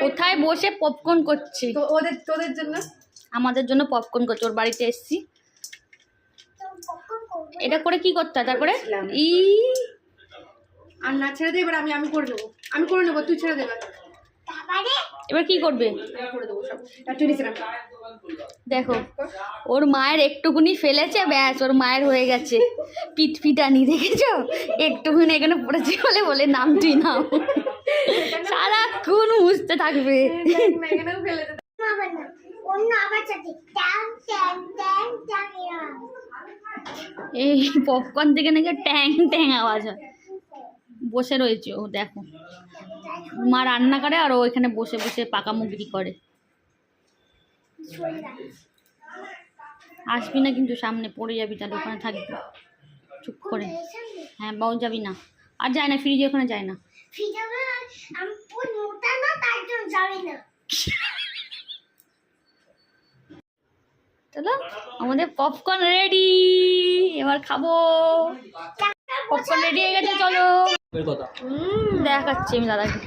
কোথায় বসে পপকর্ন করছে, তোদের জন্য, আমাদের জন্য পপকর্ন করছে। ওর বাড়িতে এসছি, এটা করে কি করতে হয় তারপরে? আর না ছেড়ে দে, এবার আমি করে দেবো, তুই ছেড়ে দেবে। এবার কি করবে? করে দেবো সব। দেখো ওর মায়ের একটুকুনি ফেলেছে, ব্যাস ওর মায়ের হয়ে গেছে পিটপিটানি। দেখেছো একটুকুনি এখানে পড়েছে বলে বলে নাম তুই নাম, সারাক্ষণ মুছতে থাকবে। এই পপকর্ন থেকে নাকি ট্যাং ট্যাং আওয়াজ হয়। বসে রয়েছে ও, দেখো মা রান্না করে আর ও এখানে বসে বসে পাকা মুগরি করে। আসবি না কিন্তু, সামনে পড়ে যাবি, তাহলে ওখানে থাকবি চুপ করে। হ্যাঁ বাউ যাবি না, আর যায় না ফ্রিজে, ওখানে যায় না। চলো আমাদের পপকর্ন রেডি, এবার খাবো। পপকর্ন রেডি হয়ে গেছে, চলো দেখাচ্ছি আমি দাদাকে।